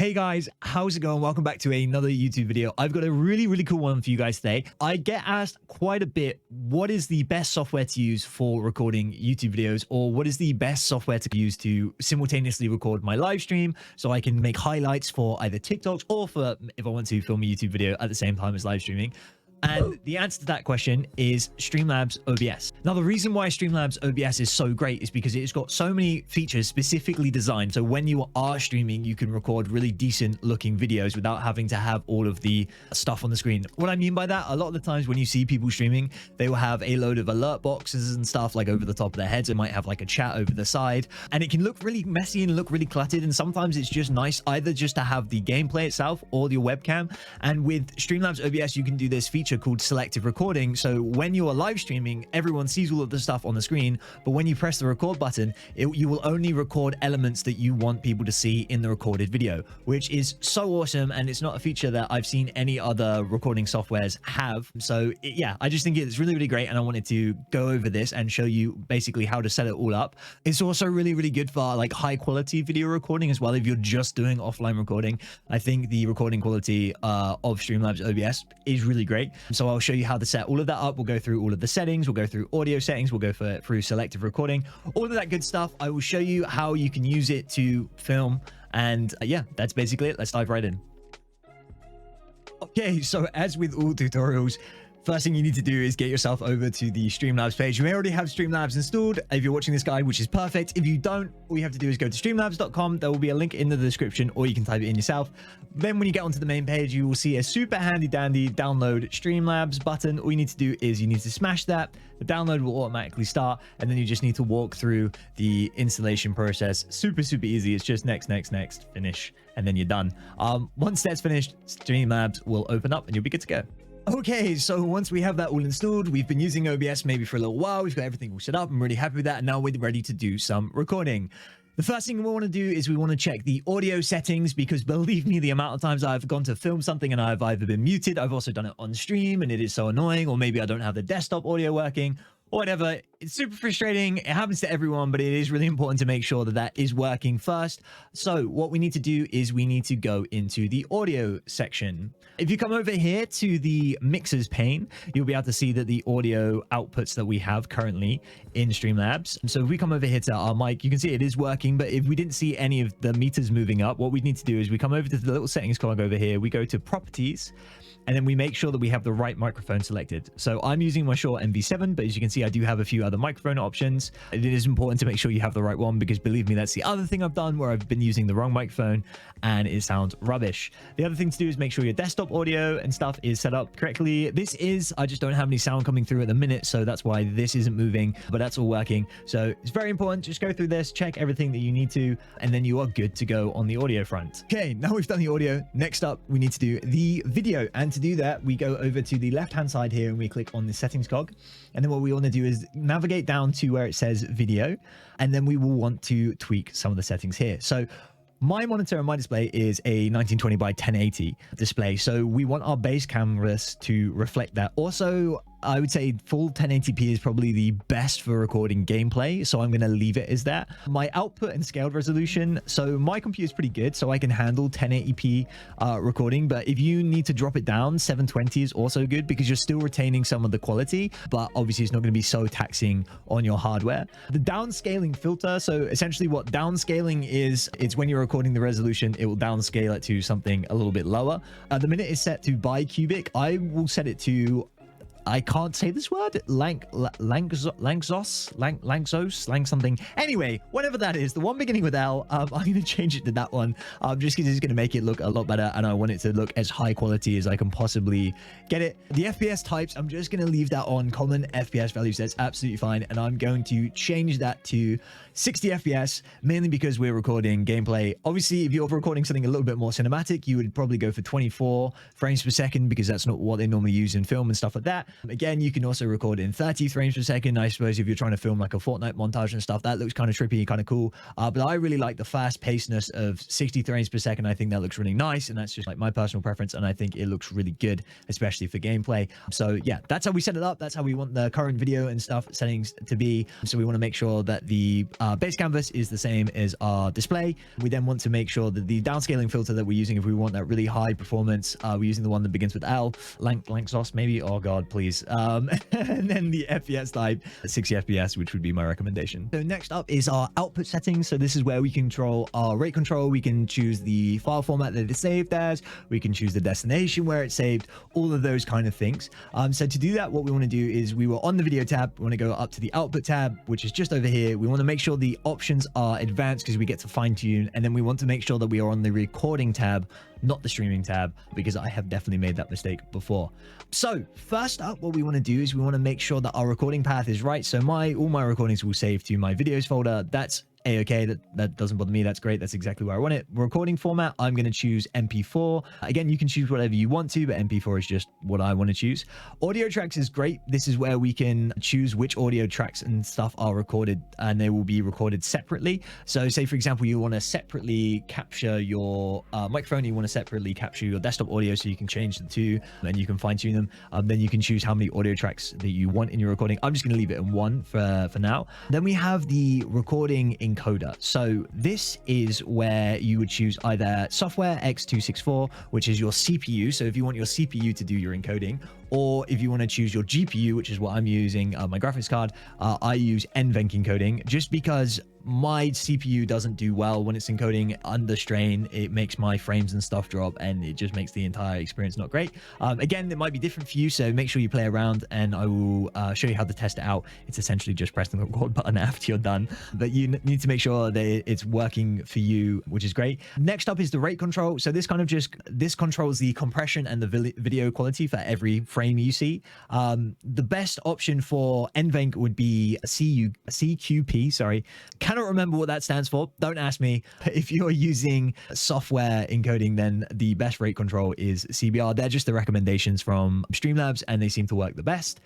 Hey guys, how's it going? Welcome back to another YouTube video. I've got a really cool one for you guys today. I get asked quite a bit, what is the best software to use for recording YouTube videos, or what is the best software to use to simultaneously record my live stream so I can make highlights for either TikToks or for if I want to film a YouTube video at the same time as live streaming. And the answer to that question is Streamlabs OBS. Now, the reason why Streamlabs OBS is so great is because it's got so many features specifically designed. So when you are streaming, you can record really decent looking videos without having to have all of the stuff on the screen. What I mean by that, a lot of the times when you see people streaming, they will have a load of alert boxes and stuff like over the top of their heads. It might have like a chat over the side, and it can look really messy and look really cluttered. And sometimes it's just nice either just to have the gameplay itself or your webcam. And with Streamlabs OBS, you can do this feature called Selective Recording. So when you are live streaming, everyone sees all of the stuff on the screen, but when you press the record button, you will only record elements that you want people to see in the recorded video, which is so awesome. And it's not a feature that I've seen any other recording softwares have. So yeah, I just think it's really great, and I wanted to go over this and show you basically how to set it all up. It's also really good for like high quality video recording as well. If you're just doing offline recording, I think the recording quality of Streamlabs OBS is really great. So I'll show you how to set all of that up. We'll go through all of the settings. We'll go through audio settings. We'll go through selective recording, all of that good stuff. I will show you how you can use it to film. And yeah, that's basically it. Let's dive right in. Okay, so as with all tutorials, first thing you need to do is get yourself over to the Streamlabs page. You may already have Streamlabs installed if you're watching this guide, which is perfect. If you don't, all you have to do is go to streamlabs.com. There will be a link in the description, or you can type it in yourself. Then when you get onto the main page, you will see a super handy dandy download Streamlabs button. All you need to do is you need to smash that. The download will automatically start, and then you just need to walk through the installation process. Super easy. It's just next, finish, and then you're done. Once that's finished, Streamlabs will open up and you'll be good to go. Okay, so once we have that all installed, we've been using OBS maybe for a little while. We've got everything all set up. I'm really happy with that. And now we're ready to do some recording. The first thing we want to do is we want to check the audio settings, because believe me, the amount of times I've gone to film something and I've either been muted, I've also done it on stream and it is so annoying, or maybe I don't have the desktop audio working, or whatever. It's super frustrating. It happens to everyone, but it is really important to make sure that that is working first. So what we need to do is we need to go into the audio section. If you come over here to the mixers pane, you'll be able to see that the audio outputs that we have currently in Streamlabs. So if we come over here to our mic, you can see it is working, but if we didn't see any of the meters moving up, what we need to do is we come over to the little settings cog over here, we go to properties, and then we make sure that we have the right microphone selected. So I'm using my Shure MV7, but as you can see, I do have a few other microphone options. It is important to make sure you have the right one, because believe me, that's the other thing I've done where I've been using the wrong microphone and it sounds rubbish. The other thing to do is make sure your desktop audio and stuff is set up correctly. I just don't have any sound coming through at the minute, so that's why this isn't moving, but that's all working. So it's very important. Just go through this, check everything that you need to, and then you are good to go on the audio front. Okay, now we've done the audio. Next up, we need to do the video. And to do that, we go over to the left-hand side here and we click on the settings cog. And then what we want to do is navigate down to where it says video, and then we will want to tweak some of the settings here. So my monitor and my display is a 1920 by 1080 display, so we want our base cameras to reflect that. Also, I would say full 1080p is probably the best for recording gameplay, so I'm going to leave it as that. My output and scaled resolution, so my computer is pretty good, so I can handle 1080p recording, but if you need to drop it down, 720 is also good, because you're still retaining some of the quality, but obviously it's not going to be so taxing on your hardware. The downscaling filter, so essentially what downscaling is, it's when you're recording the resolution, it will downscale it to something a little bit lower. The minute it's set to bicubic, I will set it to, I can't say this word, Langzos, something. Anyway, whatever that is, the one beginning with L, I'm going to change it to that one, just because it's going to make it look a lot better, and I want it to look as high quality as I can possibly get it. The FPS types, I'm just going to leave that on common FPS values. That's absolutely fine, and I'm going to change that to 60 FPS, mainly because we're recording gameplay. Obviously, if you're recording something a little bit more cinematic, you would probably go for 24 frames per second, because that's not what they normally use in film and stuff like that. Again, you can also record in 30 frames per second. I suppose if you're trying to film like a Fortnite montage and stuff, that looks kind of trippy, kind of cool. But I really like the fast pacedness of 60 frames per second. I think that looks really nice, and that's just like my personal preference, and I think it looks really good, especially for gameplay. So yeah, that's how we set it up. That's how we want the current video and stuff settings to be. So we want to make sure that the base canvas is the same as our display. We then want to make sure that the downscaling filter that we're using, if we want that really high performance, we're using the one that begins with L, Lanczos maybe, oh god please, and then the FPS type 60 FPS, which would be my recommendation. So next up is our output settings. So this is where we control our rate control. We can choose the file format that it's saved as, we can choose the destination where it's saved, all of those kind of things. So to do that, what we want to do is we were on the video tab, we want to go up to the output tab, which is just over here. We want to make sure the options are advanced because we get to fine tune, and then we want to make sure that we are on the recording tab, not the streaming tab, because I have definitely made that mistake before. So first up, what we want to do is we want to make sure that our recording path is right. So all my recordings will save to my videos folder. That's a-okay, that doesn't bother me. That's great. That's exactly where I want it. Recording format, I'm going to choose MP4. Again, you can choose whatever you want to, but MP4 is just what I want to choose. Audio tracks is great. This is where we can choose which audio tracks and stuff are recorded, and they will be recorded separately. So say, for example, you want to separately capture your microphone, you want to separately capture your desktop audio, so you can change the two and you can fine tune them. Then you can choose how many audio tracks that you want in your recording. I'm just going to leave it in one for now. Then we have the recording encoder. So this is where you would choose either software X264, which is your CPU. So if you want your CPU to do your encoding, or if you want to choose your GPU, which is what I'm using, my graphics card, I use NVENC encoding, just because my CPU doesn't do well when it's encoding under strain. It makes my frames and stuff drop, and it just makes the entire experience not great. Again, it might be different for you, so make sure you play around, and I will show you how to test it out. It's essentially just pressing the record button after you're done, but you need to make sure that it's working for you, which is great. Next up is the rate control. So this controls the compression and the video quality for every frame you see. The best option for NVENC would be CQP, sorry. Cannot remember what that stands for. Don't ask me. If you're using software encoding, then the best rate control is CBR. They're just the recommendations from Streamlabs, and they seem to work the best.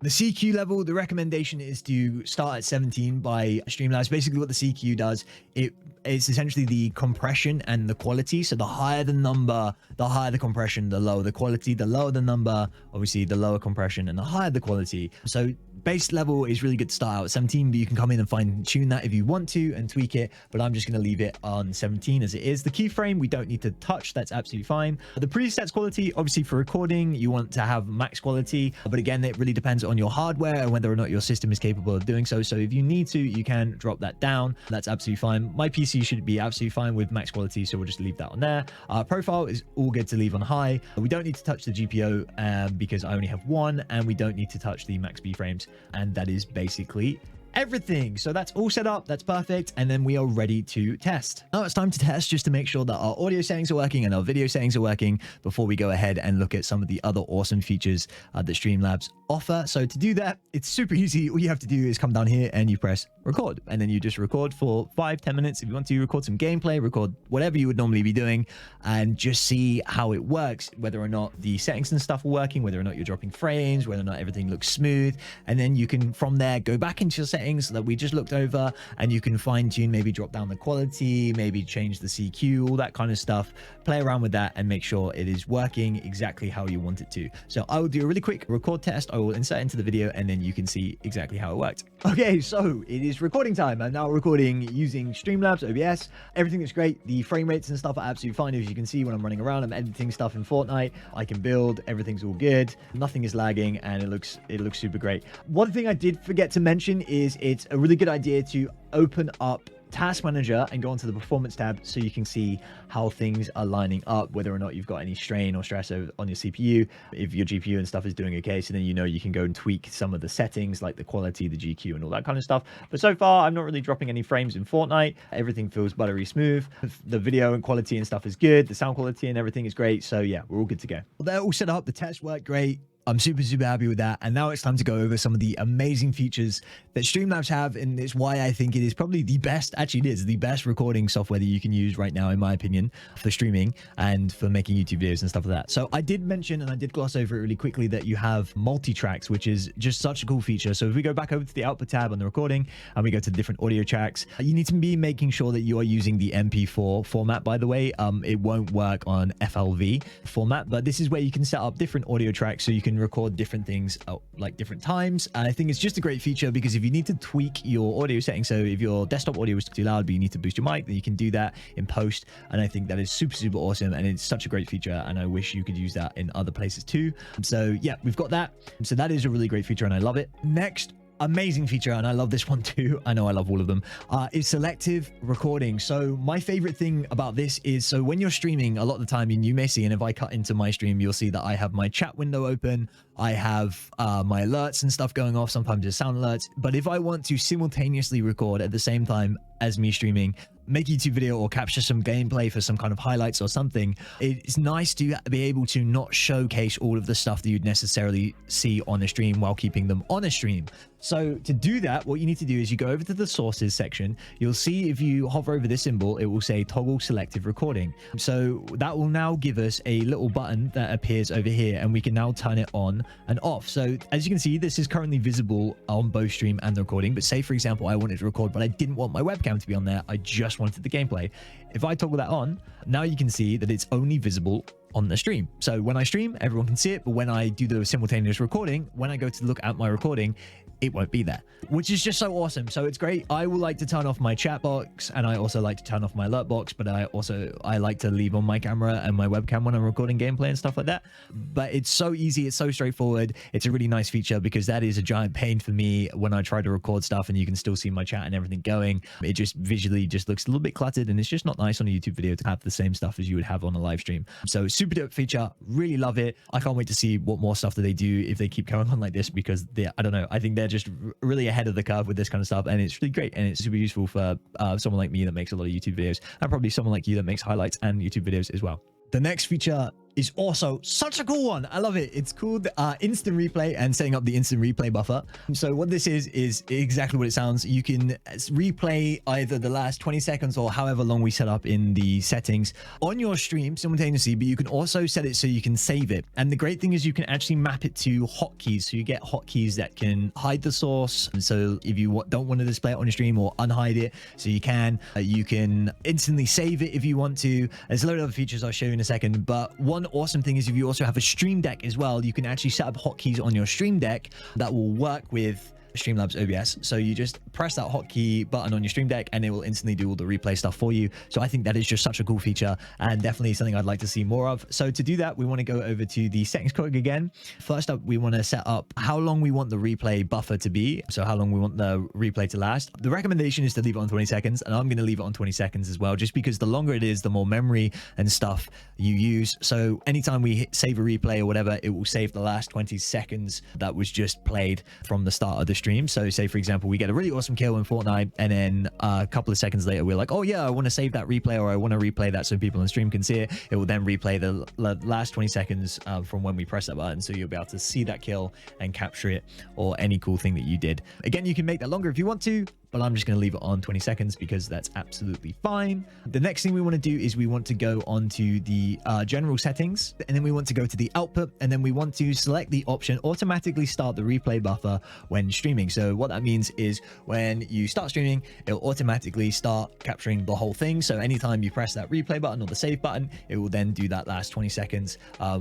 The CQ level, the recommendation is to start at 17 by Streamlabs. Basically what the CQ does, it's essentially the compression and the quality. So the higher the number, the higher the compression, the lower the quality. The lower the number, obviously the lower compression, and the higher the quality. So base level is really good to start out at 17, but you can come in and fine tune that if you want to and tweak it, but I'm just going to leave it on 17 as it is. The keyframe we don't need to touch, that's absolutely fine. The presets quality, obviously for recording you want to have max quality, but again it really depends on your hardware and whether or not your system is capable of doing so. So if you need to, you can drop that down, that's absolutely fine. My PC should be absolutely fine with max quality, so we'll just leave that on there. Profile is all good to leave on high. We don't need to touch the GPO because I only have one, and we don't need to touch the max B frames. And that is basically everything. So that's all set up, that's perfect, and then we are ready to test. Now it's time to test, just to make sure that our audio settings are working and our video settings are working before we go ahead and look at some of the other awesome features that Streamlabs offer. So to do that, it's super easy. All you have to do is come down here and you press record, and then you just record for 5-10 minutes. If you want to record some gameplay, record whatever you would normally be doing, and just see how it works, whether or not the settings and stuff are working, whether or not you're dropping frames, whether or not everything looks smooth. And then you can from there go back into your settings that we just looked over, and you can fine tune, maybe drop down the quality, maybe change the CQ, all that kind of stuff. Play around with that and make sure it is working exactly how you want it to. So I will do a really quick record test. I will insert into the video, and then you can see exactly how it worked. Okay, so it is recording time. I'm now recording using Streamlabs OBS. Everything is great. The frame rates and stuff are absolutely fine. As you can see, when I'm running around, I'm editing stuff in Fortnite. I can build. Everything's all good. Nothing is lagging, and it looks super great. One thing I did forget to mention is it's a really good idea to open up Task Manager and go onto the Performance tab, so you can see how things are lining up, whether or not you've got any strain or stress on your CPU, if your GPU and stuff is doing okay. So then you know you can go and tweak some of the settings like the quality, the GQ, and all that kind of stuff. But so far I'm not really dropping any frames in Fortnite. Everything feels buttery smooth. The video and quality and stuff is good. The sound quality and everything is great. So yeah, we're all good to go. Well, they're all set up. The test worked great. I'm super, super happy with that. And now it's time to go over some of the amazing features that Streamlabs have. And it's why I think it is probably the best, actually it is the best recording software that you can use right now, in my opinion, for streaming and for making YouTube videos and stuff like that. So I did mention, and I did gloss over it really quickly, that you have multi-tracks, which is just such a cool feature. So if we go back over to the output tab on the recording and we go to the different audio tracks, you need to be making sure that you are using the MP4 format, by the way. It won't work on FLV format, but this is where you can set up different audio tracks so you can record different things like different times. And I think it's just a great feature because if you need to tweak your audio settings, so if your desktop audio is too loud but you need to boost your mic, then you can do that in post. And I think that is super, super awesome, and it's such a great feature, and I wish you could use that in other places too. So yeah, we've got that. So that is a really great feature and I love it. Next amazing feature, and I love this one too, I know I love all of them, is selective recording. So my favorite thing about this is, so when you're streaming, a lot of the time, and you may see, and if I cut into my stream, you'll see that I have my chat window open, I have my alerts and stuff going off, sometimes there's sound alerts. But if I want to simultaneously record at the same time as me streaming, make a YouTube video or capture some gameplay for some kind of highlights or something, it's nice to be able to not showcase all of the stuff that you'd necessarily see on a stream while keeping them on a stream. So to do that, what you need to do is you go over to the sources section. You'll see if you hover over this symbol, it will say toggle selective recording. So that will now give us a little button that appears over here, and we can now turn it on and off. So as you can see, this is currently visible on both stream and the recording. But say, for example, I wanted to record, but I didn't want my webcam to be on there. I just wanted the gameplay. If I toggle that on, now you can see that it's only visible on the stream. So when I stream, everyone can see it, but when I do the simultaneous recording, when I go to look at my recording, it won't be there, which is just so awesome. So it's great. I will like to turn off my chat box, and I also like to turn off my alert box, but I like to leave on my camera and my webcam when I'm recording gameplay and stuff like that. But it's so easy, it's so straightforward. It's a really nice feature because that is a giant pain for me when I try to record stuff and you can still see my chat and everything going. It just visually just looks a little bit cluttered, and it's just not nice on a YouTube video to have the same stuff as you would have on a live stream. So super dope feature, really love it. I can't wait to see what more stuff that they do if they keep going on like this, because I don't know, I think they're just really ahead of the curve with this kind of stuff, and it's really great, and it's super useful for someone like me that makes a lot of YouTube videos, and probably someone like you that makes highlights and YouTube videos as well. The next feature is also such a cool one. I love it. It's called instant replay and setting up the instant replay buffer. So what this is exactly what it sounds. You can replay either the last 20 seconds or however long we set up in the settings on your stream simultaneously, but you can also set it so you can save it. And the great thing is you can actually map it to hotkeys. So you get hotkeys that can hide the source. And so if you don't want to display it on your stream, or unhide it, so you can instantly save it if you want to. There's a load of other features I'll show you in a second, but one awesome thing is if you also have a Stream Deck as well, you can actually set up hotkeys on your Stream Deck that will work with Streamlabs OBS. So you just press that hotkey button on your Stream Deck and it will instantly do all the replay stuff for you. So I think that is just such a cool feature and definitely something I'd like to see more of. So to do that, we want to go over to the settings cog again. First up, we want to set up how long we want the replay buffer to be. So how long we want the replay to last. The recommendation is to leave it on 20 seconds, and I'm going to leave it on 20 seconds as well, just because the longer it is, the more memory and stuff you use. So anytime we save a replay or whatever, it will save the last 20 seconds that was just played from the start of the stream. So say, for example, we get a really awesome kill in Fortnite, and then a couple of seconds later, we're like, oh yeah, I want to save that replay, or I want to replay that so people on stream can see it. It will then replay the last 20 seconds from when we press that button. So you'll be able to see that kill and capture it, or any cool thing that you did. Again, you can make that longer if you want to, but I'm just going to leave it on 20 seconds because that's absolutely fine. The next thing we want to do is we want to go onto the general settings, and then we want to go to the output, and then we want to select the option automatically start the replay buffer when streaming. So what that means is when you start streaming, it'll automatically start capturing the whole thing. So anytime you press that replay button or the save button, it will then do that last 20 seconds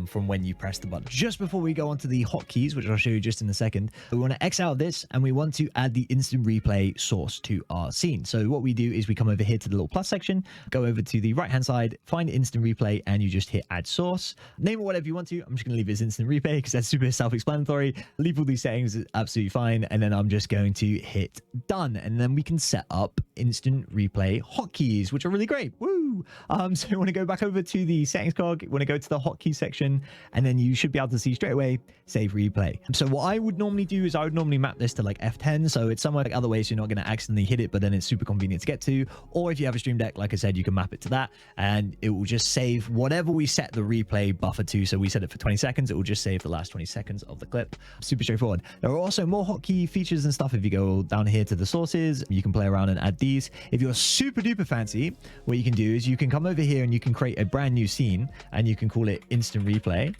from when you press the button. Just before we go on to the hotkeys, which I'll show you just in a second, we want to X out this, and we want to add the instant replay source to our scene. So what we do is we come over here to the little plus section, go over to the right hand side, find instant replay, and you just hit add source. Name it whatever you want to. I'm just going to leave it as instant replay because that's super self-explanatory. Leave all these settings, is absolutely fine. And then I'm just going to hit done, and then we can set up instant replay hotkeys, which are really great. Woo! So you want to go back over to the settings cog, you want to go to the hotkey section, and then you should be able to see straight away save replay. So what I would normally do is I would normally map this to like F10, so it's somewhere like other ways, so you're not going to accidentally hit it, but then it's super convenient to get to. Or if you have a Stream Deck, like I said, you can map it to that and it will just save whatever we set the replay buffer to. So we set it for 20 seconds. It will just save the last 20 seconds of the clip. Super straightforward. There are also more hotkey features and stuff. If you go down here to the sources, you can play around and add these. If you're super duper fancy, what you can do is you can come over here and you can create a brand new scene and you can call it instant replay.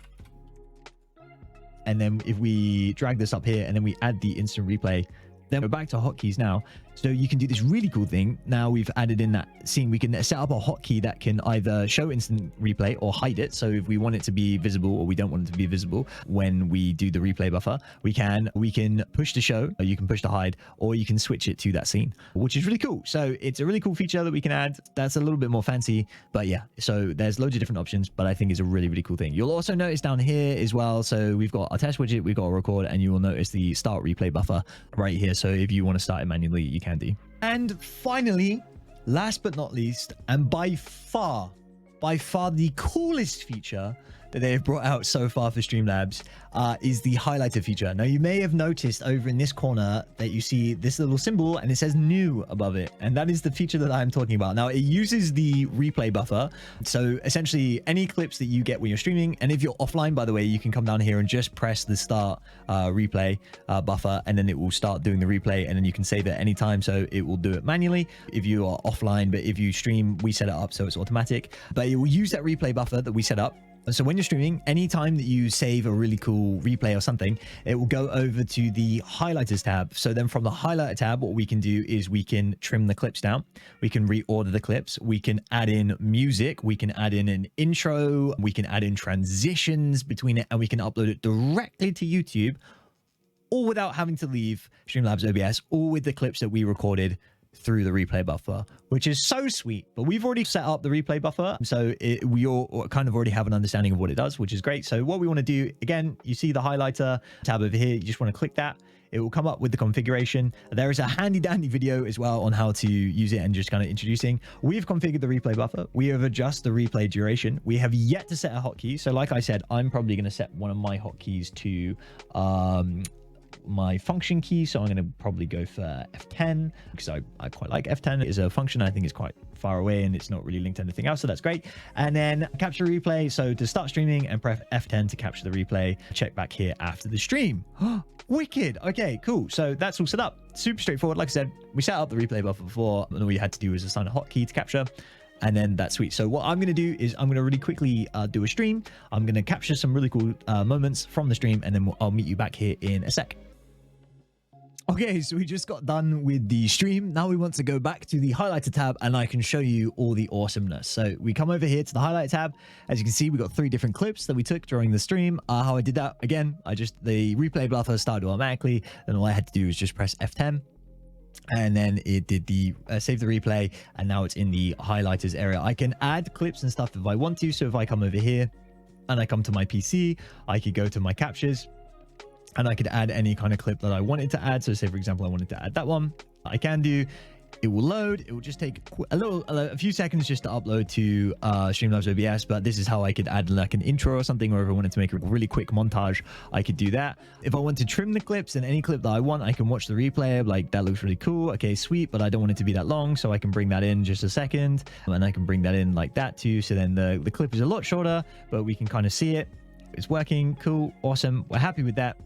And then if we drag this up here and then we add the instant replay, then we're back to hotkeys now. So you can do this really cool thing. Now we've added in that scene, we can set up a hotkey that can either show instant replay or hide it. So if we want it to be visible or we don't want it to be visible when we do the replay buffer, we can push to show, or you can push to hide, or you can switch it to that scene, which is really cool. So it's a really cool feature that we can add. That's a little bit more fancy, but yeah, so there's loads of different options, but I think it's a really, really cool thing. You'll also notice down here as well. So we've got our test widget, we've got a record, and you will notice the start replay buffer right here. So if you want to start it manually, you can do. And finally, last but not least, and by far the coolest feature that they have brought out so far for Streamlabs is the highlighter feature. Now, you may have noticed over in this corner that you see this little symbol and it says new above it. And that is the feature that I'm talking about. Now, it uses the replay buffer. So essentially any clips that you get when you're streaming, and if you're offline, by the way, you can come down here and just press the start replay buffer, and then it will start doing the replay, and then you can save it anytime. So it will do it manually if you are offline, but if you stream, we set it up so it's automatic. But it will use that replay buffer that we set up. And so when you're streaming, anytime that you save a really cool replay or something, it will go over to the highlighters tab. So then from the highlighter tab, what we can do is we can trim the clips down. We can reorder the clips. We can add in music. We can add in an intro. We can add in transitions between it, and we can upload it directly to YouTube, all without having to leave Streamlabs OBS, all with the clips that we recorded through the replay buffer, which is so sweet. But we've already set up the replay buffer, so we all kind of already have an understanding of what it does, which is great. So what we want to do, again, you see the highlighter tab over here. You just want to click that. It will come up with the configuration. There is a handy dandy video as well on how to use it and just kind of introducing. We've configured the replay buffer. We have adjusted the replay duration. We have yet to set a hotkey. So like I said, I'm probably going to set one of my hotkeys to my function key. So I'm going to probably go for F10 because I quite like F10. It's a function. I think it's quite far away and it's not really linked to anything else. So that's great. And then capture replay. So to start streaming and press F10 to capture the replay, check back here after the stream. Wicked. Okay, cool. So that's all set up. Super straightforward. Like I said, we set up the replay buffer before, and all you had to do was assign a hotkey to capture. And then that's sweet. So what I'm going to do is I'm going to really quickly do a stream. I'm going to capture some really cool moments from the stream, and then I'll meet you back here in a sec. Okay, so we just got done with the stream. Now we want to go back to the highlighter tab and I can show you all the awesomeness. So we come over here to the highlight tab. As you can see, we got 3 different clips that we took during the stream. How I did that, again, the replay buffer started automatically. Then all I had to do was just press F10. And then it did the save the replay. And now it's in the highlighters area. I can add clips and stuff if I want to. So if I come over here and I come to my PC, I could go to my captures. And I could add any kind of clip that I wanted to add. So say, for example, I wanted to add that one. I can do. It will load. It will just take a few seconds just to upload to Streamlabs OBS. But this is how I could add like an intro or something, or if I wanted to make a really quick montage, I could do that. If I want to trim the clips and any clip that I want, I can watch the replay. Like, that looks really cool. Okay, sweet. But I don't want it to be that long. So I can bring that in just a second. And I can bring that in like that too. So then the clip is a lot shorter, but we can kind of see it. It's working. Cool. Awesome. We're happy with that.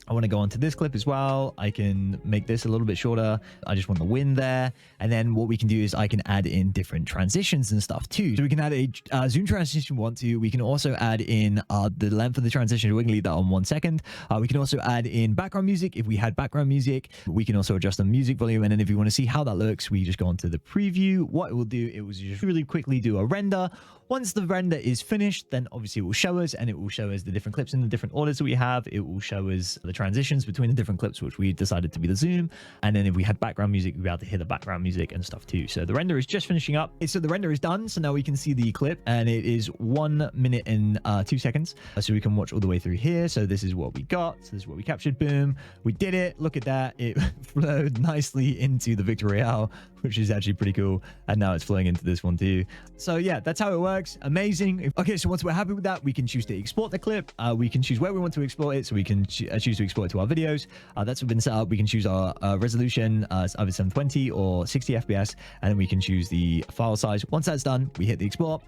I want to go on to this clip as well. I can make this a little bit shorter. I just want the wind there. And then what we can do is I can add in different transitions and stuff too. So we can add a zoom transition if we want to. We can also add in the length of the transition. We can leave that on 1 second. We can also add in background music if we had background music. We can also adjust the music volume. And then if you want to see how that looks, we just go onto the preview. What it will do, it will just really quickly do a render. Once the render is finished, then obviously it will show us, and it will show us the different clips in the different orders that we have. It will show us the transitions between the different clips, which we decided to be the zoom. And then if we had background music, we'd be able to hear the background music and stuff too. So the render is just finishing up. So the render is done. So now we can see the clip, and it is 1 minute and 2 seconds. So we can watch all the way through here. So this is what we got. So this is what we captured. Boom. We did it. Look at that. It flowed nicely into the Victory Royale, which is actually pretty cool. And now it's flowing into this one too. So yeah, that's how it works. works. Amazing. Okay, so once we're happy with that, we can choose to export the clip. We can choose where we want to export it. So we can choose to export it to our videos. That's been set up. We can choose our resolution, either 720 or 60 FPS, and then we can choose the file size. Once that's done, we hit the export,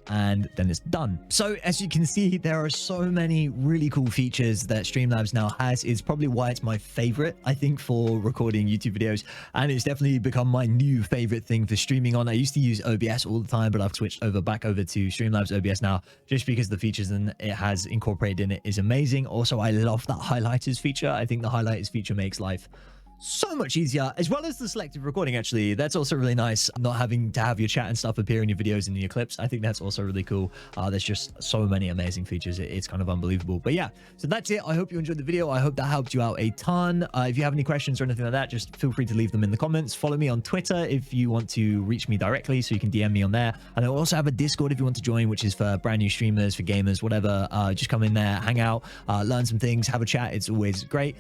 and then it's done. So as you can see, there are so many really cool features that Streamlabs now has. It's probably why it's my favorite, I think, for recording YouTube videos, and it's definitely become my new favorite thing for streaming on. I used to use OBS all the time, but I've switched back over to Streamlabs OBS now, just because the features and it has incorporated in it is amazing. Also, I love that highlighters feature. I think the highlighters feature makes life so much easier, as well as the selective recording. Actually, that's also really nice, not having to have your chat and stuff appear in your videos and in your clips. I think that's also really cool. There's just so many amazing features. It's kind of unbelievable. But yeah, so that's it. I hope you enjoyed the video. I hope that helped you out a ton. If you have any questions or anything like that, just feel free to leave them in the comments. Follow me on Twitter if you want to reach me directly, so you can DM me on there. And I also have a Discord if you want to join, which is for brand new streamers, for gamers, whatever. Just come in there, hang out, learn some things, have a chat. It's always great.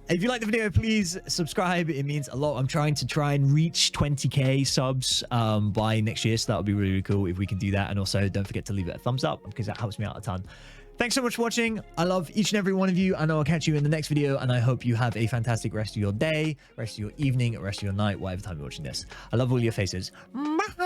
If you like the video, please subscribe. It means a lot. I'm trying to reach 20k subs by next year, so that would be really, really cool if we can do that. And also, don't forget to leave it a thumbs up, because that helps me out a ton. Thanks so much for watching. I love each and every one of you, and I'll catch you in the next video. And I hope you have a fantastic rest of your day, rest of your evening, rest of your night, whatever time you're watching this. I love all your faces. Bye.